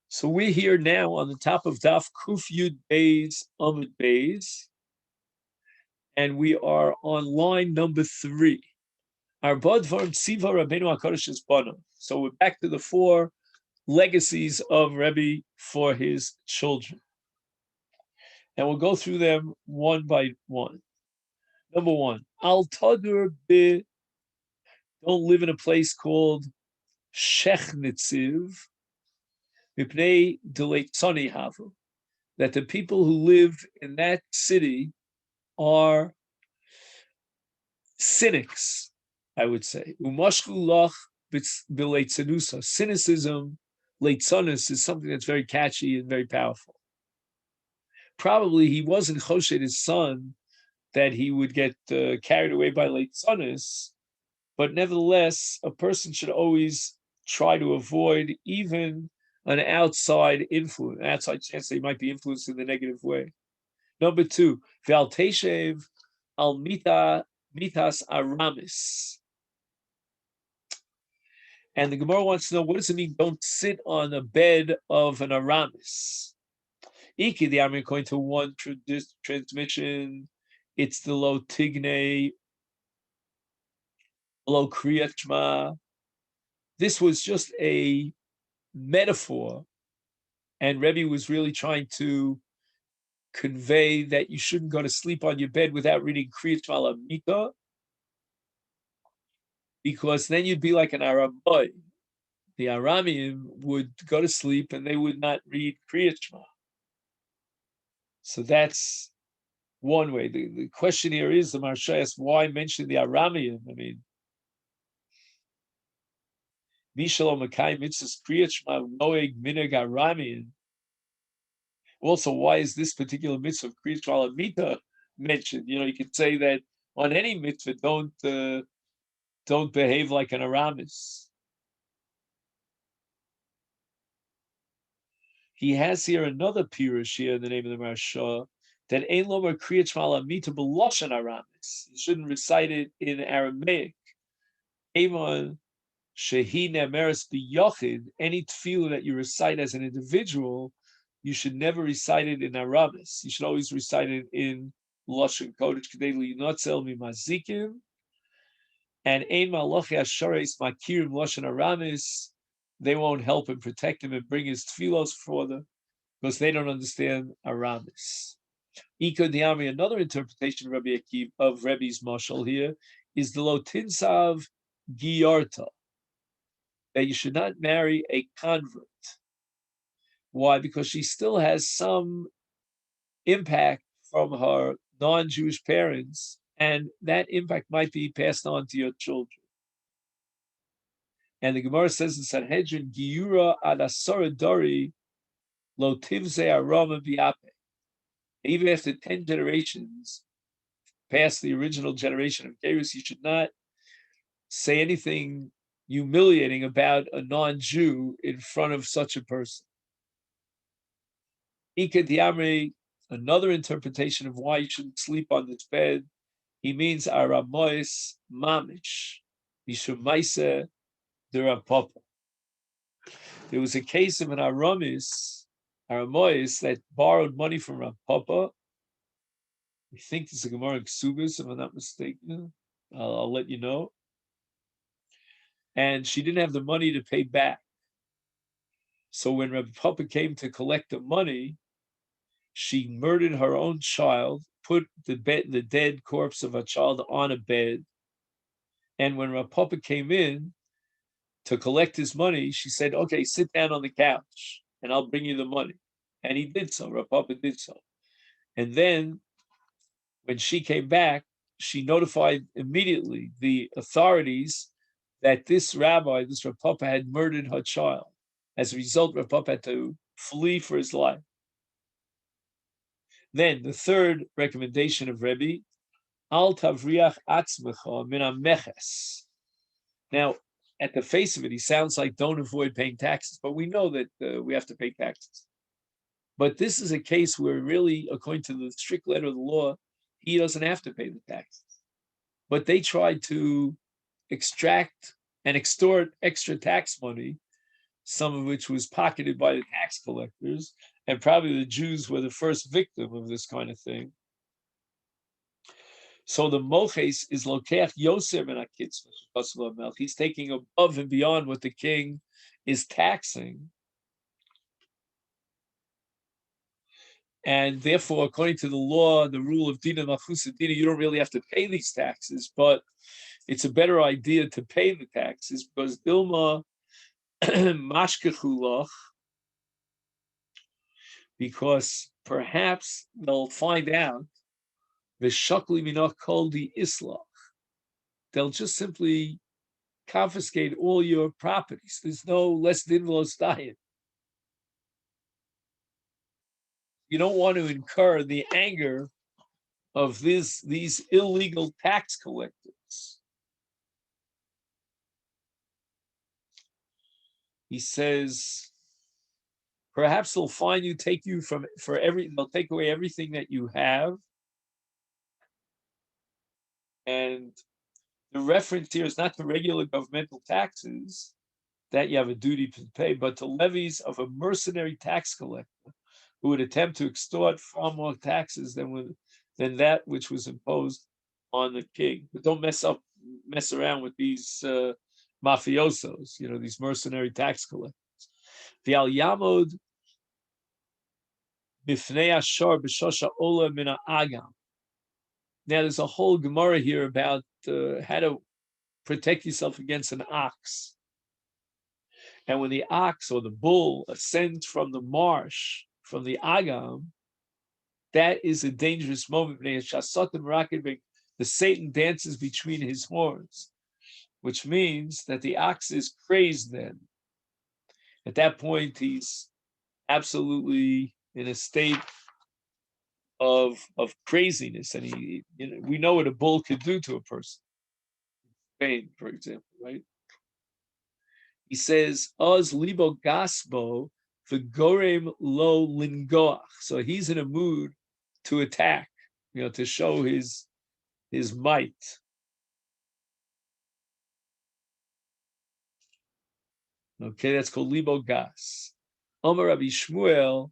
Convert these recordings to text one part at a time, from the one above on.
So we're here now on the top of Daf Kuf Yud Beis Amud Beis, and we are on line number 3. Our Bodvar Tziva Rabbeinu HaKadosh is Bana. So we're back to the 4 legacies of Rebbe for his children. And we'll go through them one by one. Number 1, Al Tadur Be, don't live in a place called Shechnitziv, Mipnei Deleitzani Havu, that the people who live in that city are cynics, I would say. Cynicism, leitzanis, is something that's very catchy and very powerful. Probably he wasn't choshed his son that he would get carried away by leitzanis, but nevertheless, a person should always try to avoid even an outside influence, an outside chance that he might be influenced in the negative way. Number 2, Val Teshev al mitas aramis. And the Gemara wants to know, what does it mean, don't sit on a bed of an aramis? Iki, the Amir, according to one transmission, it's the lo tigne, lo kriyat shma. This was just a metaphor, and Rebbe was really trying to convey that you shouldn't go to sleep on your bed without reading Kriyat Shema Lamita, because then you'd be like an Aramai. The Aramim would go to sleep and they would not read Kriyat Shema. So that's one way. The question here is, the Maharsha asks, why mention the Aramim? I mean, Mishalom Makai Mitzvahs Kriyat Shema Noeg Mineg Aramim. Also, why is this particular mitzvah of Kriyat Shema Lamita mentioned? You could say that on any mitzvah, don't behave like an Aramis. He has here another pirush here in the name of the Maharsha, that Ein Lomer Kriyat Shema Lamita B'Loshen Aramis. You shouldn't recite it in Aramaic. Avon Shehi Nemeres B'Yochid, any tefillah that you recite as an individual, you should never recite it in Aramis. You should always recite it in Lashon Kodesh, K'dei Li'notzel Mimazikim. And Ein Malachi Ashareis Makirim Lashon Aramis, they won't help him, protect him, and bring his tefillos for them, because they don't understand Aramis. Ika Diami, another interpretation of Rabbi Akiv, of Rebbe's mashal here, is the Lotinsav Giyarta, that you should not marry a convert. Why? Because she still has some impact from her non-Jewish parents, and that impact might be passed on to your children. And the Gemara says in Sanhedrin, Giura ad asara dori lo tivze arama biape. Even after 10 generations past the original generation of Gerus, you should not say anything humiliating about a non-Jew in front of such a person. Ika diamre, another interpretation of why you shouldn't sleep on this bed, he means aramois mamish, mishumaisa derapapa. There was a case of an aramois that borrowed money from Rav Papa. I think this is a Gemara in Ksubis, if I'm not mistaken. I'll let you know. And she didn't have the money to pay back. So when Rav Papa came to collect the money, she murdered her own child, put the dead corpse of her child on a bed. And when Rav Papa came in to collect his money, she said, okay, sit down on the couch and I'll bring you the money. And he did so, Rav Papa did so. And then when she came back, she notified immediately the authorities that this rabbi, this Rav Papa, had murdered her child. As a result, Rav Papa had to flee for his life. Then the third recommendation of Rebbe, Al tavriach atzmecha min hameches. Now, at the face of it, he sounds like don't avoid paying taxes, but we know that we have to pay taxes. But this is a case where really, according to the strict letter of the law, he doesn't have to pay the taxes. But they tried to extract and extort extra tax money some of which was pocketed by the tax collectors, and probably the Jews were the first victim of this kind of thing. So the moches is lokeach yoser min hakitzvah. He's taking above and beyond what the king is taxing. And therefore, according to the law, the rule of Dina Malchusa Dina, you don't really have to pay these taxes, but it's a better idea to pay the taxes because Dilma Mashkechulach, because perhaps they'll find out the Shakli Minach called the Islah. They'll just simply confiscate all your properties. There's no less din los diet. You don't want to incur the anger of these illegal tax collectors. He says, perhaps they'll find you, they'll take away everything that you have. And the reference here is not to regular governmental taxes that you have a duty to pay, but to levies of a mercenary tax collector who would attempt to extort far more taxes than that which was imposed on the king. But don't mess around with these mafiosos, these mercenary tax collectors. The al yamod bifnei ashar b'shosha ola min agam. Now there's a whole Gemara here about how to protect yourself against an ox. And when the ox or the bull ascends from the marsh, from the agam, that is a dangerous moment. The Satan dances between his horns, which means that the ox is crazed then. At that point, he's absolutely in a state of craziness. And we know what a bull could do to a person. Pain, for example, right? He says, Oz libo gasbo v'gorem lo lingoach. So he's in a mood to attack, to show his might. Okay, that's called libo gas. Omar Rabbi Shmuel,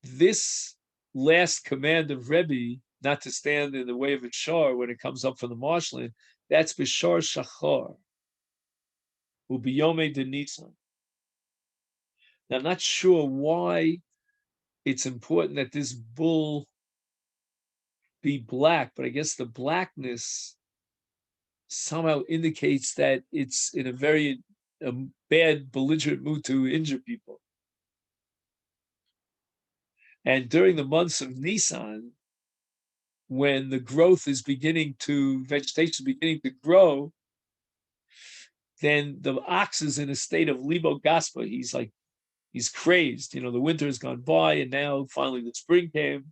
this last command of Rebbe, not to stand in the way of a shor when it comes up from the marshland, that's b'shor shachar. Ubiyome de Nisan. Now, I'm not sure why it's important that this bull be black, but I guess the blackness somehow indicates that it's in a very bad, belligerent mood to injure people. And during the months of Nisan, when the vegetation is beginning to grow, then the ox is in a state of libo gaspa. He's crazed. The winter has gone by, and now finally the spring came,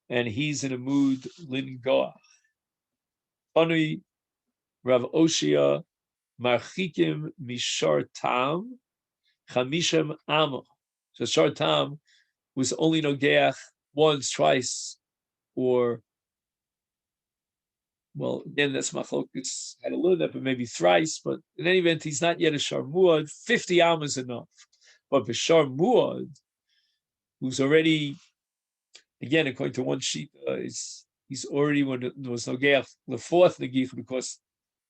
and he's in a mood lingoa. Funny, Rav Oshia, marchikim mishar tam, chamisham amo. So shar tam was only nogeach once, twice, or, well, again, that's machlokus had a little bit, but maybe thrice. But in any event, he's not yet a shar muad. 50 am is enough. But the shar muad, who's already, again, according to one sheet, he's already, when there was nogeach, the fourth negicha, because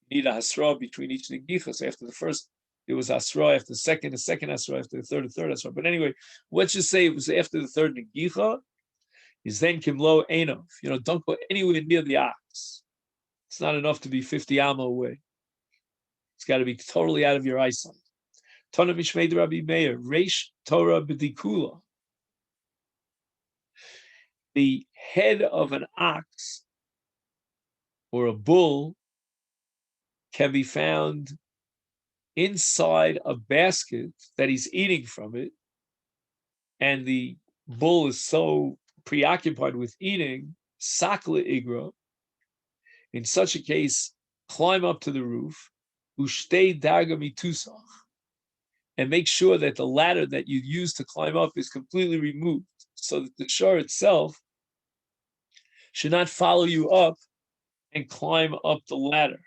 you need a hasra between each negicha. So after the first, it was hasra, after the second hasra, after the third hasra. But anyway, let's just say it was after the third negicha, is then kimlo enov. Don't go anywhere near the ox. It's not enough to be 50 amma away. It's got to be totally out of your eyesight. Tana mishmeid Rabbi Meir, reish Torah b'dikula. The head of an ox or a bull can be found inside a basket that he's eating from it, and the bull is so preoccupied with eating, sakla igra. In such a case, climb up to the roof, ushtei darga mitusach, and make sure that the ladder that you use to climb up is completely removed, so that the shor itself should not follow you up and climb up the ladder.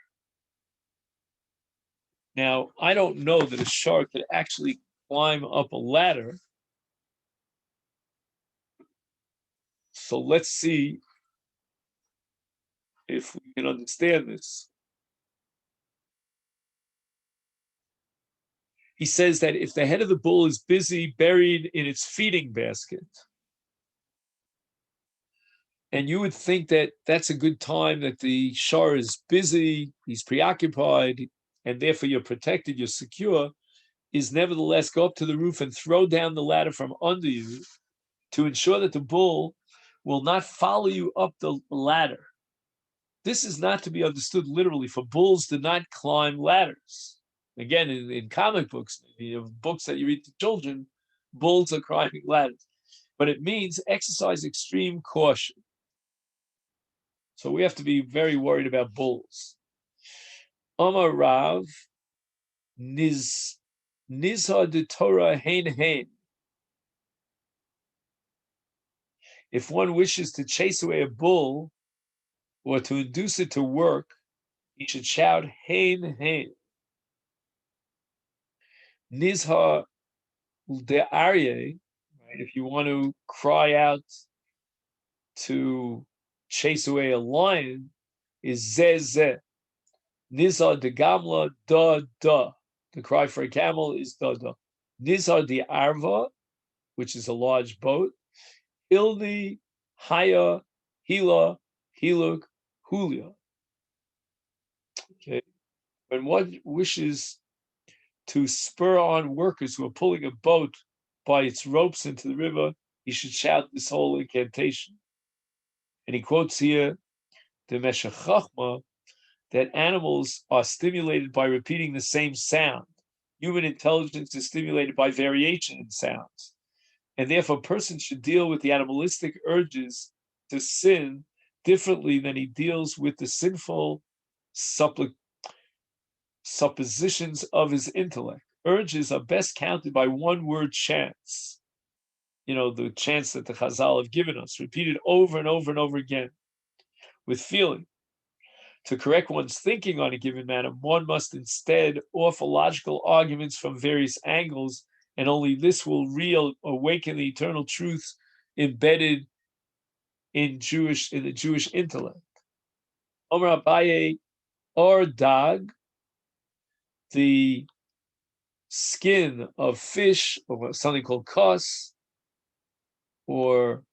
Now, I don't know that a shor could actually climb up a ladder. So let's see if we can understand this. He says that if the head of the bull is busy buried in its feeding basket, and you would think that that's a good time that the shah is busy, he's preoccupied, and therefore you're protected, you're secure, is nevertheless go up to the roof and throw down the ladder from under you to ensure that the bull will not follow you up the ladder. This is not to be understood literally, for bulls do not climb ladders. Again, in comic books, books that you read to children, bulls are climbing ladders. But it means exercise extreme caution. So we have to be very worried about bulls. Amar Rav, Nizha de Torah hein. If one wishes to chase away a bull or to induce it to work, he should shout hein. Nizha de Aryeh, right? If you want to cry out to chase away a lion, is zeh. Nizha de Gamla da. The cry for a camel is da. Nizha de Arva, which is a large boat. Ilni, Haya, Hila, Hiluk, Hulia. Okay. When one wishes to spur on workers who are pulling a boat by its ropes into the river, he should shout this whole incantation. And he quotes here the Meshech Chachma that animals are stimulated by repeating the same sound. Human intelligence is stimulated by variation in sounds. And therefore, a person should deal with the animalistic urges to sin differently than he deals with the sinful suppositions of his intellect. Urges are best counted by one word chants. The chants that the Chazal have given us, repeated over and over and over again with feeling. To correct one's thinking on a given matter, one must instead offer logical arguments from various angles, and only this will awaken the eternal truths embedded in the Jewish intellect. Omer Abaye, or dag, the skin of fish, or something called kos, or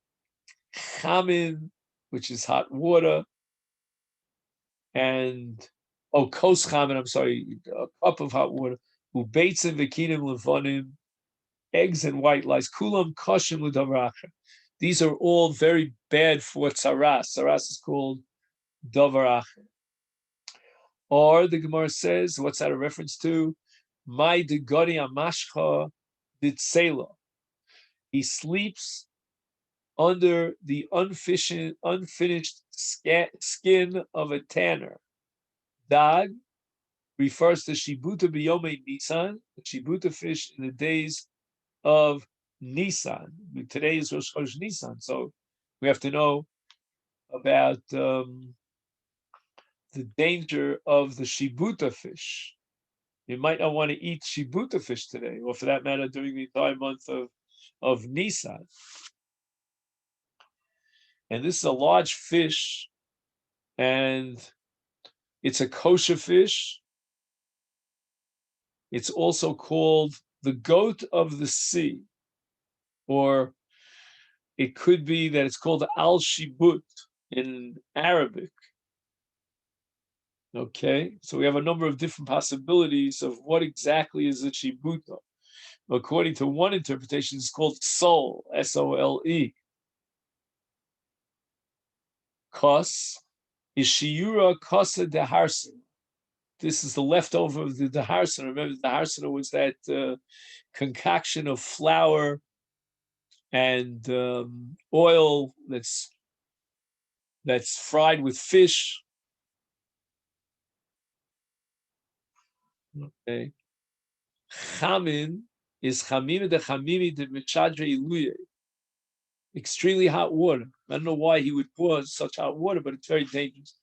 chamin, which is hot water, and kos chamin, I'm sorry, a cup of hot water, ubeitzim v'kinim levonim, eggs and white lice, kulam koshim l'davaracha. These are all very bad for tsaras. Tsaras is called davaracha. Or the Gemara says, what's that a reference to? My degoni amashcha ditzela. He sleeps under the unfinished skin of a tanner. Dag refers to shibuta biyome Nisan, the shibuta fish in the days of Nisan. Today is Rosh Chodesh Nisan, so we have to know about the danger of the shibuta fish. You might not want to eat shibuta fish today, or for that matter, during the entire month of Nisan. And this is a large fish, and it's a kosher fish. It's also called the goat of the sea, or it could be that it's called al-shibut in Arabic. Okay, so we have a number of different possibilities of what exactly is a shibuta. According to one interpretation, it's called sol, S-O-L-E. Kos is shiura kosa deharsana. This is the leftover of the deharsana. Remember, the deharsana was that concoction of flour and oil that's fried with fish. Okay. Chamin is chamim de chamimi de michadre iluye. Extremely hot water. I don't know why he would pour such hot water, but it's very dangerous.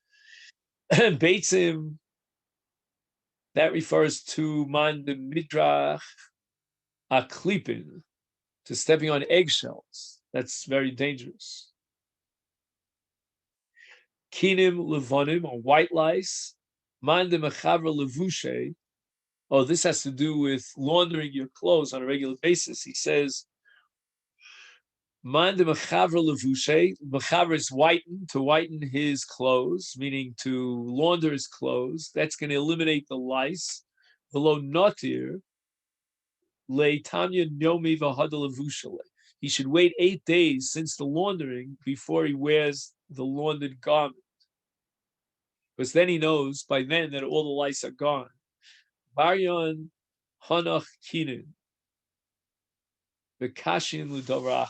Beitzim, that refers to man the midrach, aklipin, to stepping on eggshells. That's very dangerous. Kinim levonim, or white lice. Mande mechavra levushe. Oh, this has to do with laundering your clothes on a regular basis. He says, Mande mechavra levushe. Mechavra is whiten, to whiten his clothes, meaning to launder his clothes. That's going to eliminate the lice. Velo notir le tanya Yomi v'hada levushale. He should wait 8 days since the laundering before he wears the laundered garment. Because then he knows by then that all the lice are gone. Baryon hanach kinin, v'kashin l'dovrach.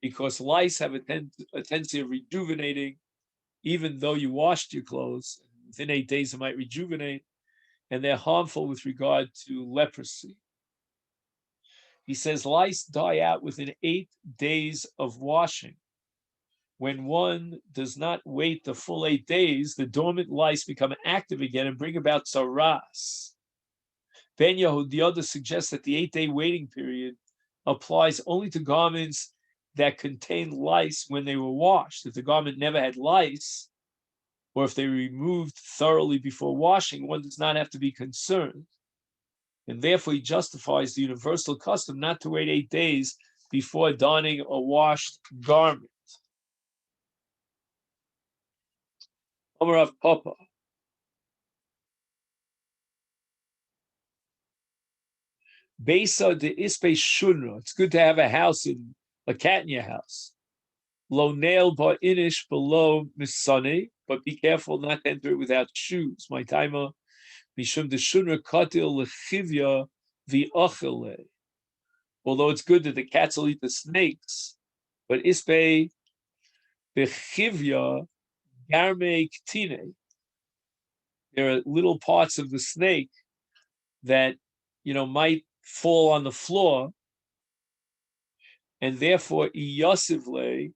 Because lice have a tendency of rejuvenating, even though you washed your clothes. Within 8 days, it might rejuvenate, and they're harmful with regard to leprosy. He says lice die out within 8 days of washing. When one does not wait the full 8 days, the dormant lice become active again and bring about tsaras. Ben Yehuda suggests that the 8-day waiting period applies only to garments that contain lice when they were washed. If the garment never had lice, or if they were removed thoroughly before washing, one does not have to be concerned. And therefore, he justifies the universal custom not to wait 8 days before donning a washed garment. Omer of Papa. Besa de ispe shunra. It's good to have a cat in your house. Lo nail ba inish below misane, but be careful not to enter it without shoes. My timer, mishum de shunra katil lechivya v'achale. Although it's good that the cats will eat the snakes, but ispe bechivya garme ktine. There are little parts of the snake that might fall on the floor, and therefore iyasivle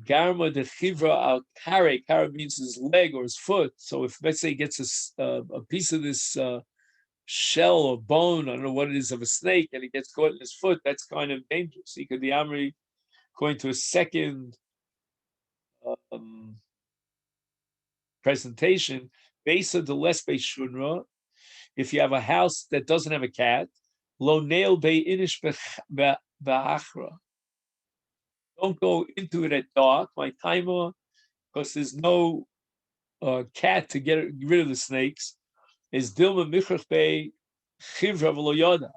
garma de chivra al kare. Kare means his leg or his foot. So if let's say he gets a piece of this shell or bone, I don't know what it is, of a snake, and it gets caught in his foot, that's kind of dangerous. He could be amri, according to a second presentation, besa de lespe shunra. If you have a house that doesn't have a cat, lo nail be inish beachra. Don't go into it at dark, my timer, because there's no cat to get rid of the snakes. Is Dilma Michrach Be Chivra V'Loyoda.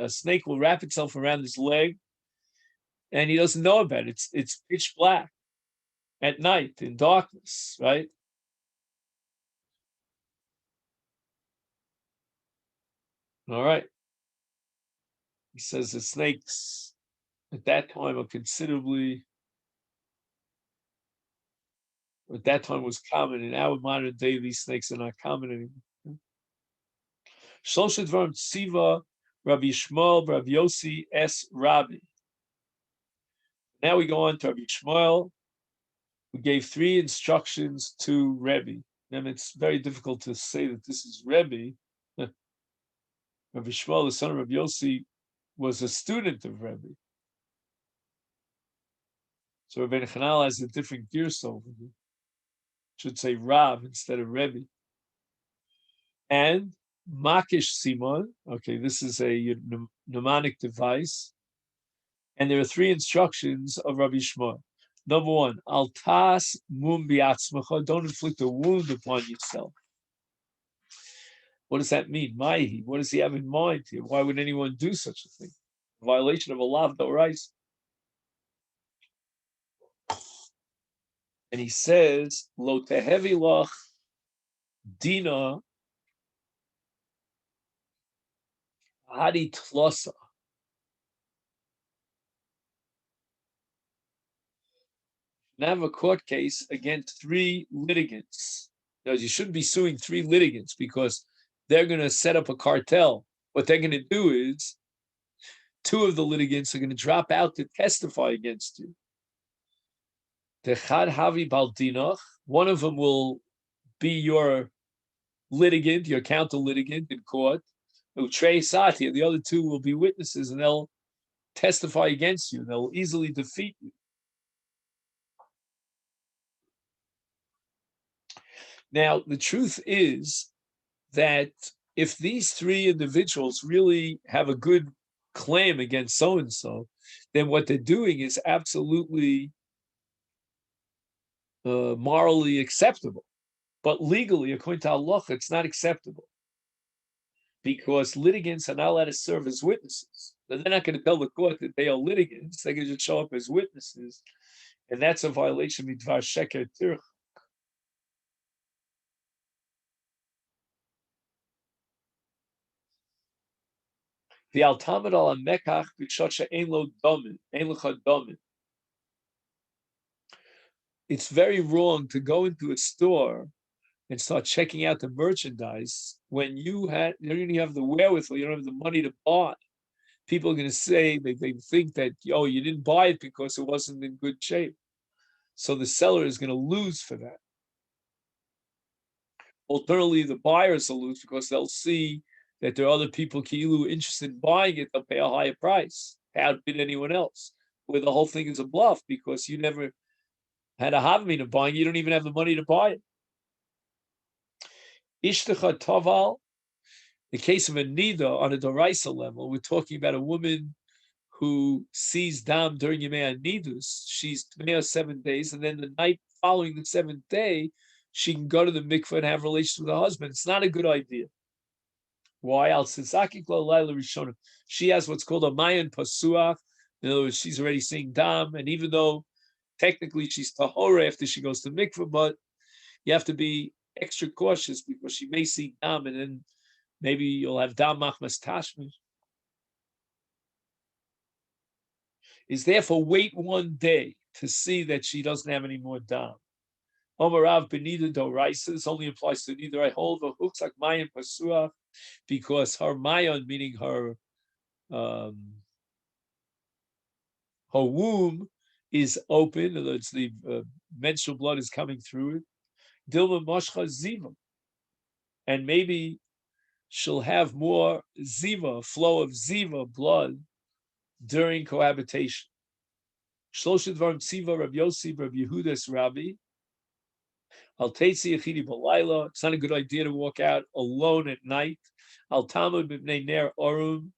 A snake will wrap itself around his leg, and he doesn't know about it. It's pitch black at night in darkness, right? All right. He says the snakes at that time are considerably. At that time was common. In our modern day, these snakes are not common anymore. Shlosh Dvarim Tziva Rabbi Shmuel Rabbi Yossi S. Rabbi. Now we go on to Rabbi Shmuel, who gave 3 instructions to Rebbe. And it's very difficult to say that this is Rebbe. Rabbi Shmuel, the son of Rabbi Yossi, was a student of Rebbe. So Rabbi Chanal has a different gears over here. Should say Rav instead of Rebbe. And Makish Simon. Okay, this is a mnemonic device. And there are 3 instructions of Rabbi Shmuel. Number 1, al tas mum biatzmacha, don't inflict a wound upon yourself. What does that mean? Maihi, what does he have in mind here? Why would anyone do such a thing? A violation of a law of rights. And he says, lo tehevi lach dina hadi tlosa. Now have a court case against 3 litigants. Now, you shouldn't be suing 3 litigants because they're going to set up a cartel. What they're going to do is 2 of the litigants are going to drop out to testify against you. Techad havi baldinach, one of them will be your litigant, your counter litigant in court. Utrei Sati, and the other two will be witnesses, and they'll testify against you. They'll easily defeat you. Now, the truth is that if these three individuals really have a good claim against so and so, then what they're doing is absolutely morally acceptable. But legally, according to Allah, it's not acceptable because litigants are not allowed to serve as witnesses. They're not going to tell the court that they are litigants. They can just show up as witnesses, and that's a violation of Midvar Sheker Tirch. The Altamid al Mekach b'shot ein lo domin, ein lecha domin. It's very wrong to go into a store and start checking out the merchandise when you don't even have the wherewithal, you don't have the money to buy. People are going to say they think that, oh, you didn't buy it because it wasn't in good shape. So the seller is going to lose for that. Alternatively, the buyers will lose because they'll see that there are other people kilu interested in buying it. They'll pay a higher price. Outbid anyone else. Where the whole thing is a bluff because you never had a havmin of buying. You don't even have the money to buy it. Ishtecha Toval, the case of a Nida on a Doraisa level, we're talking about a woman who sees Dam during Yemei Nidus. She's 7 days, and then the night following the seventh day, she can go to the mikveh and have relations with her husband. It's not a good idea. Why? She has what's called a Mayan Pasuach. In other words, she's already seeing Dam, and even though technically she's Tahora after she goes to mikveh, but you have to be extra cautious because she may see Dam, and then maybe you'll have Dam Machmas Tashmish. Is therefore wait 1 day to see that she doesn't have any more Dam. Omarav Benida Doraisa only applies to neither. I hold the hooks like Mayan Pasuach because her Mayan, meaning her womb, is open. In other words, the menstrual blood is coming through it. Dilma Moshcha Ziva. And maybe she'll have more Ziva, flow of Ziva blood during cohabitation. Shloshid Varm Tziva, Rabbi Yossi, Rabbi Yehudas, Rabbi. Al Tetzi Yechidi Balayla. It's not a good idea to walk out alone at night. Al Talmud B'nei Ner Orum.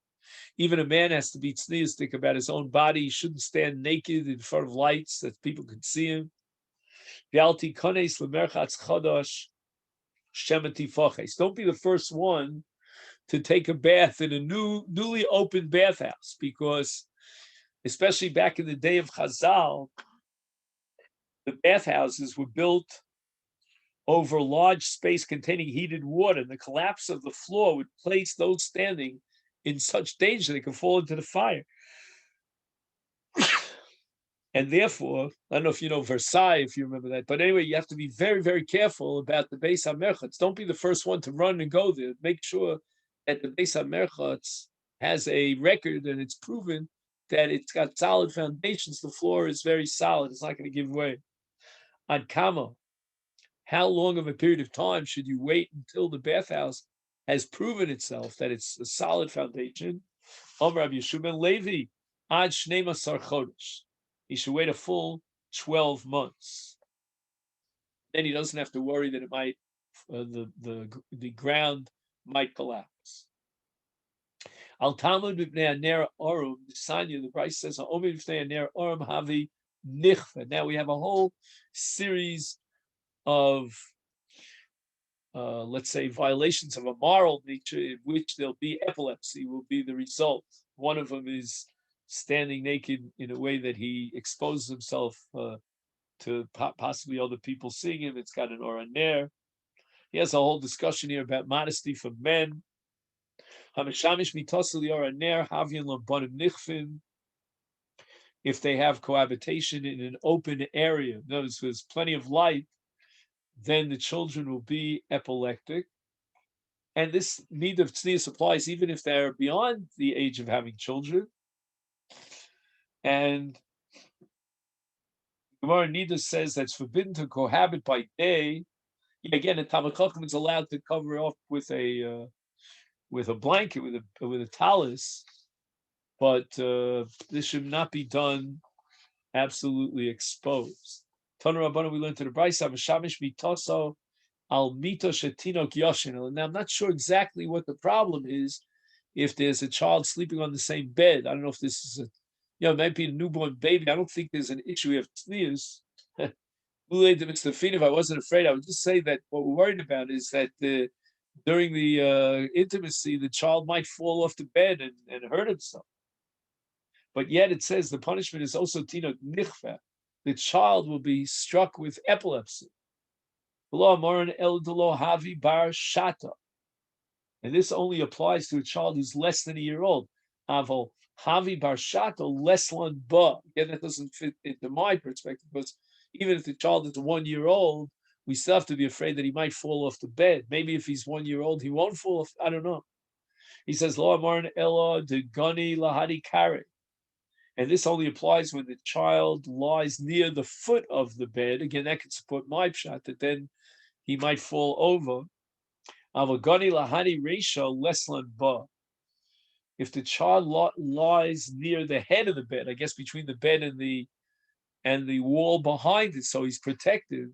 Even a man has to be tzniustic about his own body. He shouldn't stand naked in front of lights that people can see him. V'alti kones lemerchatz chodosh shemati foches. Don't be the first one to take a bath in a newly opened bathhouse because, especially back in the day of Chazal, the bathhouses were built over large space containing heated water. The collapse of the floor would place those standing in such danger they could fall into the fire. And therefore, I don't know if you know Versailles, if you remember that, but anyway, you have to be very, very careful about the Beis HaMerchatz. Don't be the first one to run and go there. Make sure that the Beis HaMerchatz has a record and it's proven that it's got solid foundations. The floor is very solid. It's not going to give way. On Kama, how long of a period of time should you wait until the bathhouse has proven itself that it's a solid foundation? Amar Rabbi Yeshua ben Levi, ad shnei masar chodesh. He should wait a full 12 months. Then he doesn't have to worry that it might the ground might collapse. Al Talmud b'nei aner orum, the Sanya, the Bryce says, Omer b'nei aner orum havi nichva. Now we have a whole series of let's say violations of a moral nature in which there'll be epilepsy will be the result. One of them is standing naked in a way that he exposes himself to possibly other people seeing him. It's got an aura ner. He has a whole discussion here about modesty for men. If they have cohabitation in an open area, notice there's plenty of light, then the children will be epileptic. And this need of tznius applies even if they're beyond the age of having children. And Gemara Nida says that's forbidden to cohabit by day Again, a Talmid Chacham is allowed to cover up with a blanket, with a talus, but this should not be done absolutely exposed. Tana Rabbana, we learned to the Brisa, V'shamish mitoso al mito shetinok yoshin. Now, I'm not sure exactly what the problem is. If there's a child sleeping on the same bed, I don't know if this is it might be a newborn baby. I don't think there's an issue. We have sneers. If I wasn't afraid, I would just say that what we're worried about is that during the intimacy, the child might fall off the bed and hurt himself. But yet it says the punishment is also tinok nichva. The child will be struck with epilepsy. And this only applies to a child who's less than a year old. Aval havi bar shato leslan ba. Again, that doesn't fit into my perspective, because even if the child is 1 year old, we still have to be afraid that he might fall off the bed. Maybe if he's 1 year old, he won't fall off. I don't know. He says, Lo amaran ella de gani lahadi kare. And this only applies when the child lies near the foot of the bed. Again, that could support my pshat, that then he might fall over. Avagani lahani resha leslan ba. If the child lies near the head of the bed, I guess between the bed and the wall behind it, so he's protected,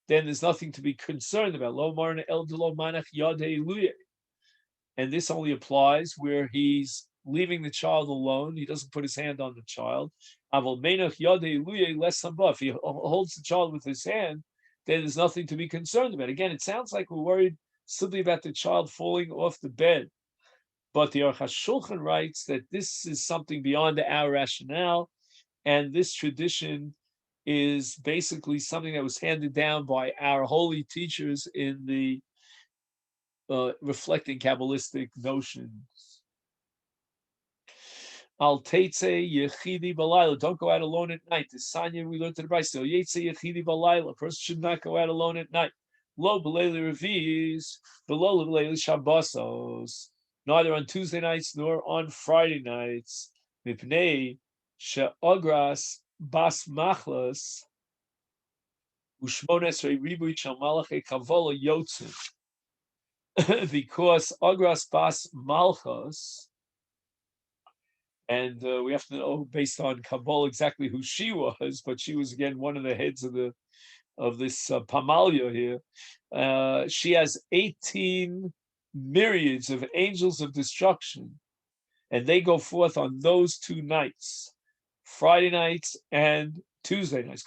then there's nothing to be concerned about. Lo marna el delo manach yadei luye. And this only applies where he's leaving the child alone. He doesn't put his hand on the child. If he holds the child with his hand, then there's nothing to be concerned about. Again, it sounds like we're worried simply about the child falling off the bed. But the Aruch HaShulchan writes that this is something beyond our rationale, and this tradition is basically something that was handed down by our holy teachers in the reflecting Kabbalistic notions. Al teitze yechidi balayla. Don't go out alone at night. The Sanya we learned to the Brisa. Yetze yechidi balayla. A person should not go out alone at night. Lo belayli revis, below belayli shabbosos. Neither on Tuesday nights nor on Friday nights. Mipnei she'ogras bas machlas u'shmones ribuy shel malachei kavola yotzim. Because Agras Bas Malchus, and we have to know based on Kabbalah exactly who she was, but she was again one of the heads of this Pamalia here. She has 18 myriads of angels of destruction, and they go forth on those 2 nights, Friday nights and Tuesday nights.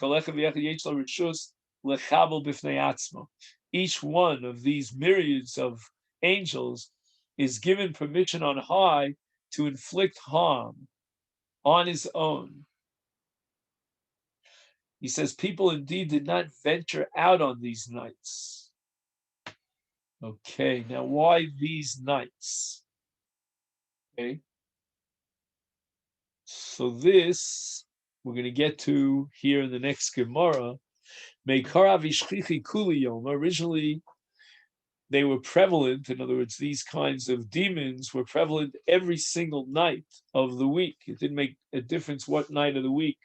Each one of these myriads of angels is given permission on high to inflict harm on his own. He says, people indeed did not venture out on these nights. Okay, now why these nights? Okay. So this we're going to get to here in the next Gemara. Originally, they were prevalent. In other words, these kinds of demons were prevalent every single night of the week. It didn't make a difference what night of the week.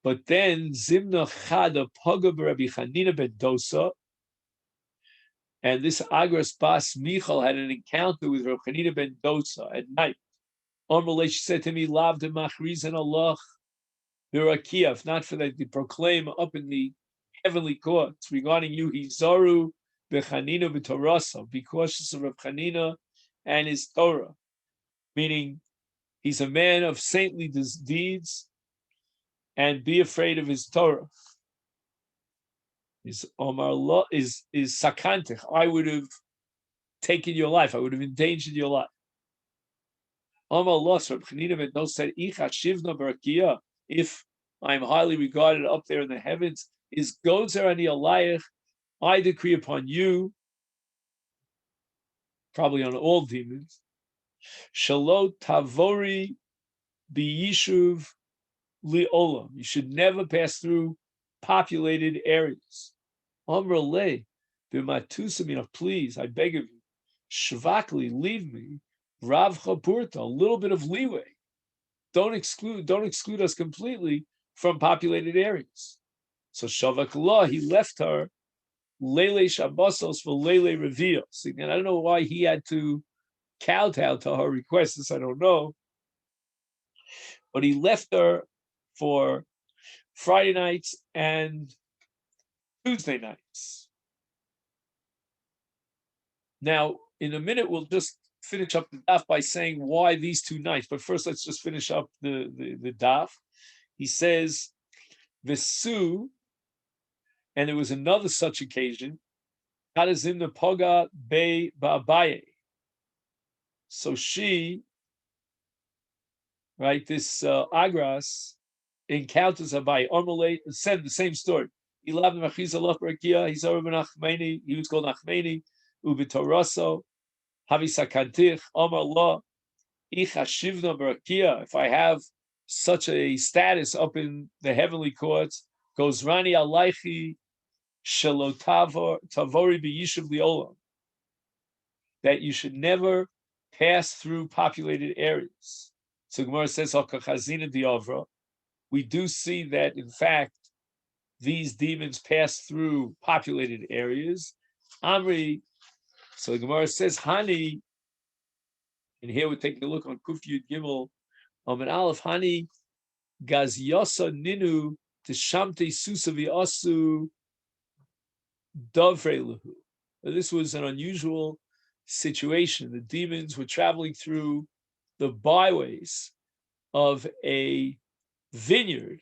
But then Zimna Chada Paga Rabbi Chanina ben Dosa, and this Agras Bas Michal had an encounter with Rabbi Chanina ben Dosa at night. She said to me, Lav de Machrizan Allah. If not for that, they proclaim up in the heavenly courts regarding you, Hizaru bechanina b'torasa, be cautious of Reb Chanina and his Torah, meaning he's a man of saintly deeds, and be afraid of his Torah. His Omar Allah is sakantich. I would have taken your life. I would have endangered your life. Omar Allah, Reb Chanina ben Dosa said, Icha shivna barakia. If I'm highly regarded up there in the heavens, is Gozer ani alayich, I decree upon you, probably on all demons, Shalot Tavori Biyishuv Liolam. You should never pass through populated areas. Amrale, Bimatusamina, please, I beg of you, Shvakli, leave me, Rav Chapurta, a little bit of leeway. Don't exclude us completely from populated areas. So Shavak Law, he left her Lele Shabbosos for Lele Revios. Again, I don't know why he had to kowtow to her request. This I don't know. But he left her for Friday nights and Tuesday nights. Now, in a minute, we'll just finish up the daf by saying why these 2 nights. But first, let's just finish up the daf. He says, Vesu, and there was another such occasion, Kadazim the Poga Be Ba'abaye. So she, right, this Agras encounters Abaye. Ormole said the same story. He was called Nachmeni, Ubitoroso, Havisakantich, Omar Law, if I have such a status up in the heavenly courts, goes Rani Alaichi Shalotavori B'Yishuv Liolam, that you should never pass through populated areas. So Gemara says, we do see that, in fact, these demons pass through populated areas. Amri, so the Gemara says, Hani, and here we're taking a look on Kuf Yud Gimel, and Aleph, Hani, Gaz Yosa Ninu, Tishamte Susavi Osu, Dovreluhu. This was an unusual situation. The demons were traveling through the byways of a vineyard,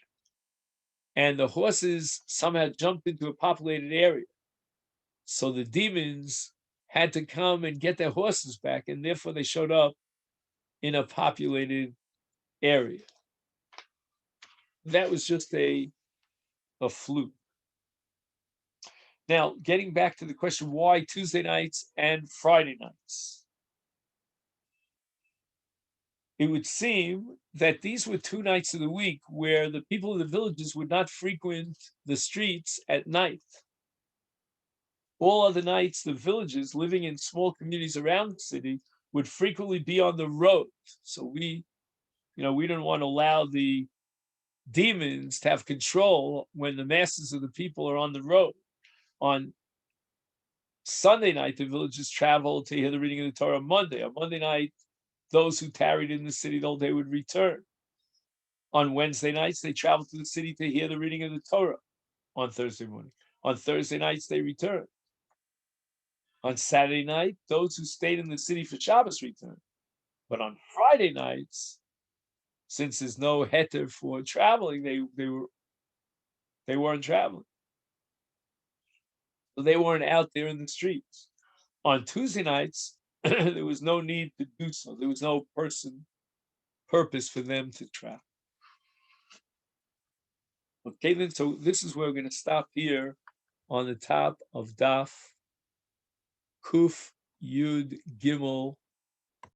and the horses somehow jumped into a populated area. So the demons had to come and get their horses back, and therefore they showed up in a populated area. That was just a fluke. Now, getting back to the question, why Tuesday nights and Friday nights? It would seem that these were 2 nights of the week where the people of the villages would not frequent the streets at night. All other nights, the villages living in small communities around the city would frequently be on the road. So we didn't want to allow the demons to have control when the masses of the people are on the road. On Sunday night, the villagers traveled to hear the reading of the Torah on Monday. On Monday night, those who tarried in the city the whole day would return. On Wednesday nights, they traveled to the city to hear the reading of the Torah on Thursday morning. On Thursday nights, they returned. On Saturday night, those who stayed in the city for Shabbos returned. But on Friday nights, since there's no heter for traveling, they weren't traveling. So they weren't out there in the streets. On Tuesday nights, there was no need to do so. There was no purpose for them to travel. Okay, then, so this is where we're going to stop here on the top of Daf Kuf Yud Gimel